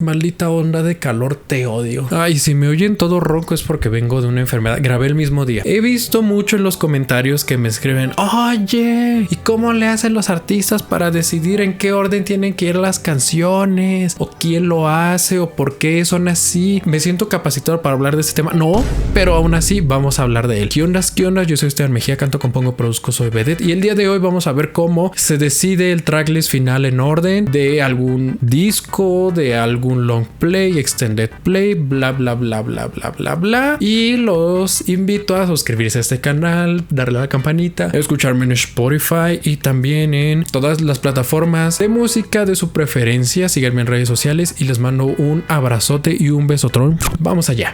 Maldita onda de calor, te odio. Ay, si me oyen todo ronco es porque vengo de una enfermedad. Grabé el mismo día. He visto mucho en los comentarios que me escriben: oye, ¿y cómo le hacen los artistas para decidir en qué orden tienen que ir las canciones? ¿O quién lo hace? ¿O por qué son así? Me siento capacitado para hablar de este tema. No, pero aún así vamos a hablar de él. ¿Qué ondas? ¿Qué ondas? Yo soy Esteban Mejía, canto, compongo, produzco, soy vedette. Y el día de hoy vamos a ver cómo se decide el tracklist final en orden de algún disco, de algún long play, extended play, bla bla bla bla bla bla bla. Y los invito a suscribirse a este canal, darle a la campanita, escucharme en Spotify y también en todas las plataformas de música de su preferencia. Síganme en redes sociales y les mando un abrazote y un besotrón. Vamos allá.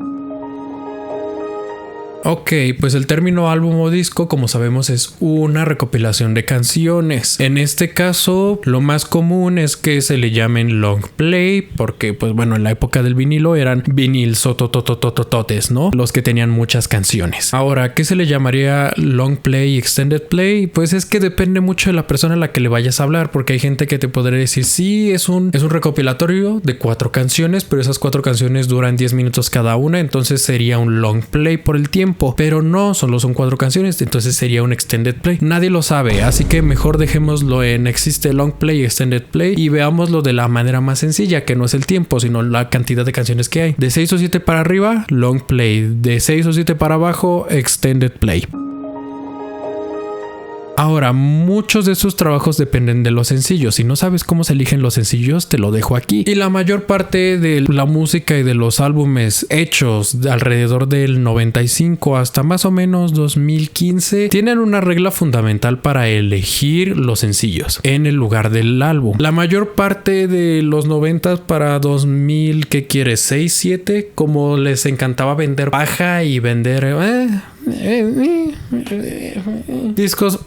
Ok, pues el término álbum o disco, como sabemos, es una recopilación de canciones. En este caso, lo más común es que se le llamen long play, porque pues bueno, en la época del vinilo eran vinil sototototototes, ¿no? Los que tenían muchas canciones. Ahora, ¿qué se le llamaría long play y extended play? Pues es que depende mucho de la persona a la que le vayas a hablar, porque hay gente que te podría decir, sí, es un recopilatorio de 4 canciones, pero esas 4 canciones duran 10 minutos cada una, entonces sería un long play por el tiempo. Pero no, solo son 4 canciones, entonces sería un extended play. Nadie lo sabe, así que mejor dejémoslo en existe long play y extended play y veámoslo de la manera más sencilla, que no es el tiempo, sino la cantidad de canciones que hay. De 6 o 7 para arriba, long play. De 6 o 7 para abajo, extended play. Ahora, muchos de estos trabajos dependen de los sencillos. Si no sabes cómo se eligen los sencillos, te lo dejo aquí. Y la mayor parte de la música y de los álbumes hechos de alrededor del 95 hasta más o menos 2015 tienen una regla fundamental para elegir los sencillos en el lugar del álbum. La mayor parte de los 90 para 2000, ¿qué quieres? 6, 7, como les encantaba vender paja y vender discos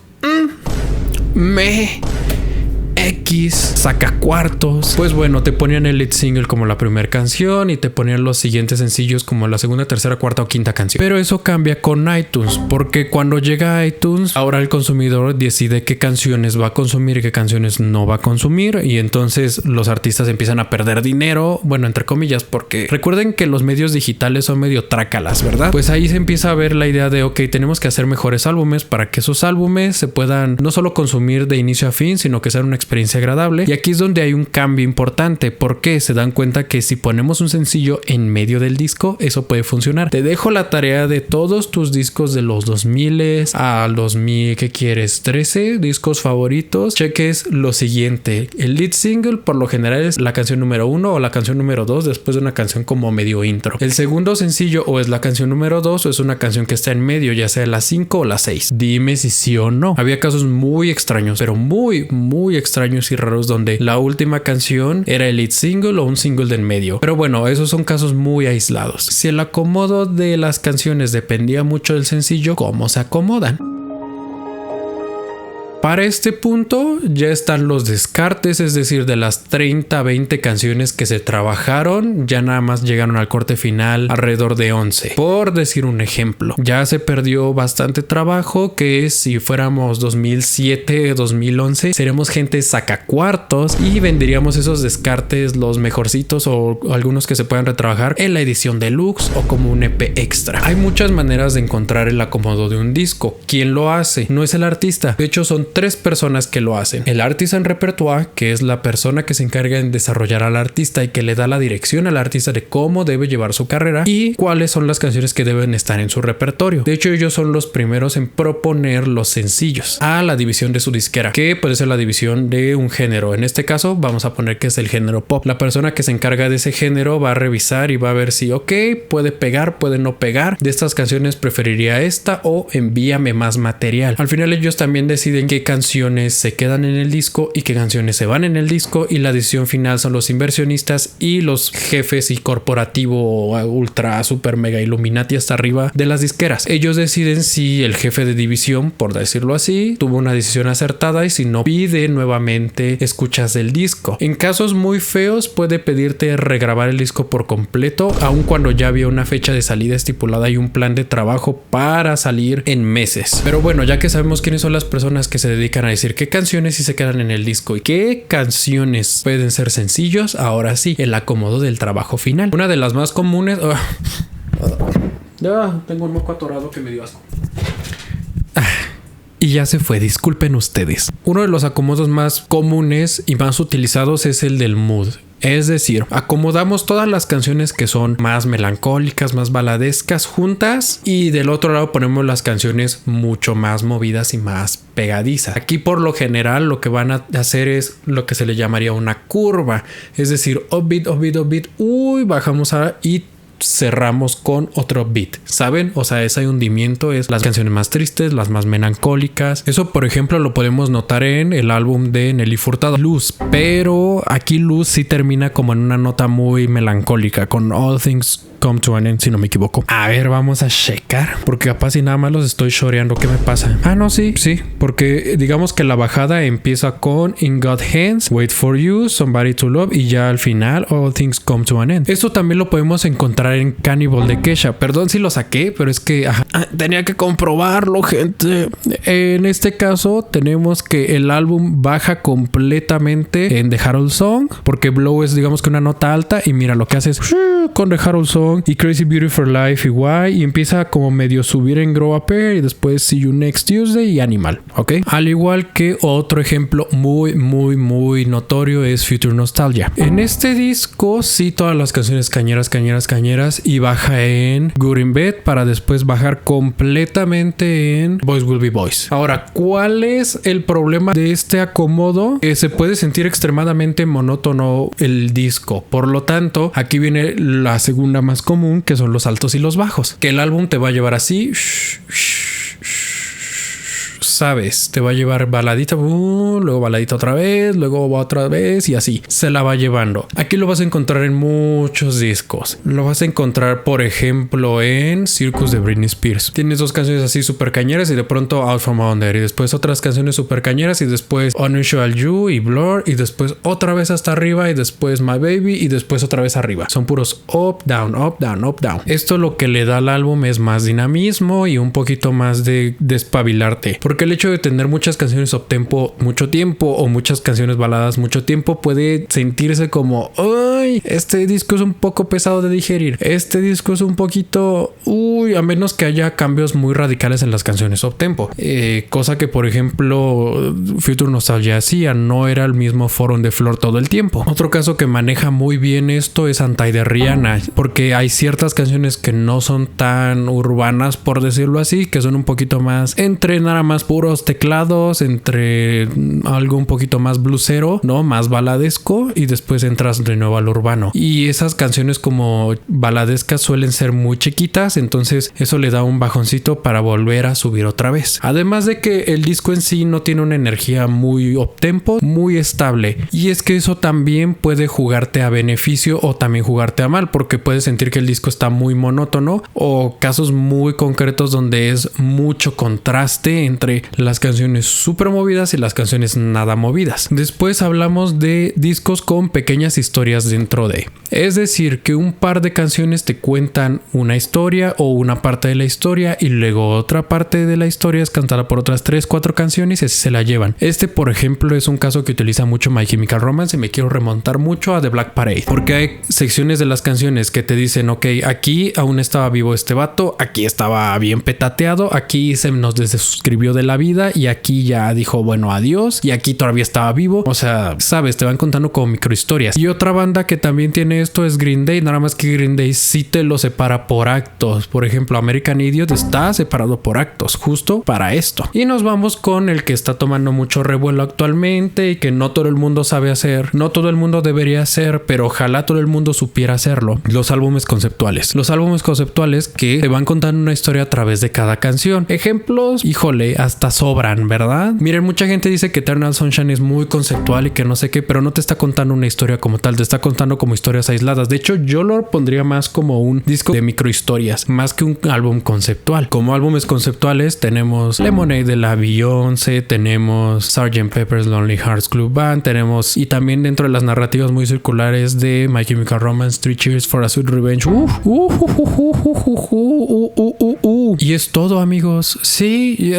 X, saca cuartos. Pues bueno, te ponían el lead single como la primera canción y te ponían los siguientes sencillos como la segunda, tercera, cuarta o quinta canción. Pero eso cambia con iTunes, porque cuando llega a iTunes, ahora el consumidor decide qué canciones va a consumir y qué canciones no va a consumir, y entonces los artistas empiezan a perder dinero, bueno, entre comillas, porque recuerden que los medios digitales son medio trácalas, ¿verdad? Pues ahí se empieza a ver la idea de, ok, tenemos que hacer mejores álbumes para que esos álbumes se puedan no solo consumir de inicio a fin, sino que sean una experiencia agradable. Y aquí es donde hay un cambio importante, porque se dan cuenta que si ponemos un sencillo en medio del disco, eso puede funcionar. Te dejo la tarea de todos tus discos de los 2000 a 2000, ¿qué quieres? 13 discos favoritos. Cheques lo siguiente: el lead single por lo general es la canción número 1 o la canción número 2 después de una canción como medio intro. El segundo sencillo o es la canción número 2 o es una canción que está en medio, ya sea la 5 o la 6. Dime si sí o no. Había casos muy extraños, pero muy extraños y raros, donde la última canción era el lead single o un single de en medio. Pero bueno, esos son casos muy aislados. Si el acomodo de las canciones dependía mucho del sencillo, ¿cómo se acomodan? Para este punto ya están los descartes, es decir, de las 30 a 20 canciones que se trabajaron, ya nada más llegaron al corte final alrededor de 11. Por decir un ejemplo, ya se perdió bastante trabajo, que si fuéramos 2007, 2011, seríamos gente sacacuartos y venderíamos esos descartes, los mejorcitos o algunos que se puedan retrabajar en la edición deluxe o como un EP extra. Hay muchas maneras de encontrar el acomodo de un disco. ¿Quién lo hace? No es el artista. De hecho, son 3 personas que lo hacen: el artisan repertoire, que es la persona que se encarga en desarrollar al artista y que le da la dirección al artista de cómo debe llevar su carrera y cuáles son las canciones que deben estar en su repertorio. De hecho, ellos son los primeros en proponer los sencillos a la división de su disquera, que puede ser la división de un género. En este caso vamos a poner que es el género pop. La persona que se encarga de ese género va a revisar y va a ver si puede pegar, puede no pegar, de estas canciones preferiría esta o envíame más material. Al final ellos también deciden qué canciones se quedan en el disco y qué canciones se van en el disco, y la decisión final son los inversionistas y los jefes y corporativo ultra super mega illuminati hasta arriba de las disqueras. Ellos deciden si el jefe de división, por decirlo así, tuvo una decisión acertada, y si no, pide nuevamente escuchas del disco. En casos muy feos puede pedirte regrabar el disco por completo, aun cuando ya había una fecha de salida estipulada y un plan de trabajo para salir en meses. Pero bueno, ya que sabemos quiénes son las personas que se se dedican a decir qué canciones sí se quedan en el disco y qué canciones pueden ser sencillos. Ahora sí, el acomodo del trabajo final. Una de las más comunes... tengo un moco atorado que me dio asco. Y ya se fue, disculpen ustedes. Uno de los acomodos más comunes y más utilizados es el del mood. Es decir, acomodamos todas las canciones que son más melancólicas, más baladescas juntas, y del otro lado ponemos las canciones mucho más movidas y más pegadizas. Aquí por lo general lo que van a hacer es lo que se le llamaría una curva. Es decir, upbeat, upbeat, upbeat, bajamos y cerramos con otro beat, ¿saben? O sea, ese hundimiento es las canciones más tristes, las más melancólicas. Eso, por ejemplo, lo podemos notar en el álbum de Nelly Furtado, Luz, pero aquí Luz sí termina como en una nota muy melancólica con All Things Come to an End, si no me equivoco. A ver, vamos a checar, porque capaz si nada más los estoy choreando. ¿Qué me pasa? No, sí, porque digamos que la bajada empieza con In God's Hands, Wait for You, Somebody to Love, y ya al final All Things Come to an End. Esto también lo podemos encontrar en Cannibal de Kesha. Perdón si lo saqué, pero es que tenía que comprobarlo, gente. En este caso tenemos que el álbum baja completamente en The Harold Song, porque Blow es digamos que una nota alta, y mira lo que hace es con The Harold Song y Crazy Beautiful Life igual, y empieza como medio subir en Grow Up y después See You Next Tuesday y Animal, ¿ok? Al igual que otro ejemplo muy notorio es Future Nostalgia. En este disco sí todas las canciones cañeras y baja en Good in Bed para después bajar completamente en Boys Will Be Boys. Ahora, ¿cuál es el problema de este acomodo? Se puede sentir extremadamente monótono el disco, por lo tanto aquí viene la segunda más común, que son los altos y los bajos, que el álbum te va a llevar así, sabes, te va a llevar baladita, luego baladita otra vez, luego otra vez, y así se la va llevando. Aquí lo vas a encontrar en muchos discos. Lo vas a encontrar, por ejemplo, en Circus de Britney Spears. Tienes dos canciones así súper cañeras y de pronto Out From Under, y después otras canciones súper cañeras y después Unusual You y Blur, y después otra vez hasta arriba, y después My Baby, y después otra vez arriba. Son puros up, down, up, down, up, down. Esto lo que le da al álbum es más dinamismo y un poquito más de despabilarte, porque el hecho de tener muchas canciones up tempo mucho tiempo o muchas canciones baladas mucho tiempo puede sentirse como ¡ay! Este disco es un poco pesado de digerir. Este disco es un poquito a menos que haya cambios muy radicales en las canciones up tempo. Cosa que por ejemplo Future Nostalgia hacía, no era el mismo Forum de Floor todo el tiempo. Otro caso que maneja muy bien esto es Anti de Rihanna, porque hay ciertas canciones que no son tan urbanas, por decirlo así, que son un poquito más entre nada más puros teclados, entre algo un poquito más bluesero, ¿no? Más baladesco, y después entras de nuevo al urbano. Y esas canciones como baladescas suelen ser muy chiquitas, entonces eso le da un bajoncito para volver a subir otra vez. Además de que el disco en sí no tiene una energía muy uptempo, muy estable. Y es que eso también puede jugarte a beneficio o también jugarte a mal, porque puedes sentir que el disco está muy monótono, o casos muy concretos donde es mucho contraste entre las canciones súper movidas y las canciones nada movidas. Después hablamos de discos con pequeñas historias dentro de. Es decir, que un par de canciones te cuentan una historia o una parte de la historia, y luego otra parte de la historia es cantada por otras 3-4 canciones y así se la llevan. Este, por ejemplo, es un caso que utiliza mucho My Chemical Romance, y me quiero remontar mucho a The Black Parade, porque hay secciones de las canciones que te dicen, ok, aquí aún estaba vivo este vato, aquí estaba bien petateado, aquí se nos desuscribió de la vida, y aquí ya dijo bueno adiós, y aquí todavía estaba vivo. O sea, sabes, te van contando como microhistorias. Y otra banda que también tiene esto es Green Day, nada más que Green Day sí te lo separa por actos. Por ejemplo, American Idiot está separado por actos justo para esto. Y nos vamos con el que está tomando mucho revuelo actualmente y que no todo el mundo sabe hacer, no todo el mundo debería hacer, pero ojalá todo el mundo supiera hacerlo: los álbumes conceptuales. Los álbumes conceptuales que te van contando una historia a través de cada canción. Ejemplos, híjole, hasta sobran, ¿verdad? Miren, mucha gente dice que Eternal Sunshine es muy conceptual y que no sé qué, pero no te está contando una historia como tal, te está contando como historias aisladas. De hecho, yo lo pondría más como un disco de microhistorias, más que un álbum conceptual. Como álbumes conceptuales tenemos Lemonade de la Beyoncé, tenemos Sgt. Pepper's Lonely Hearts Club Band, tenemos, y también dentro de las narrativas muy circulares de My Chemical Romance, 3 Cheers for a Sweet Revenge. Y es todo, amigos. Sí,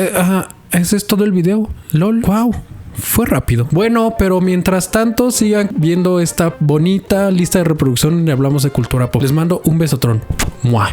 ese es todo el video. LOL. Wow. Fue rápido. Bueno, pero mientras tanto sigan viendo esta bonita lista de reproducción donde hablamos de cultura pop. Les mando un besotrón. ¡Mua!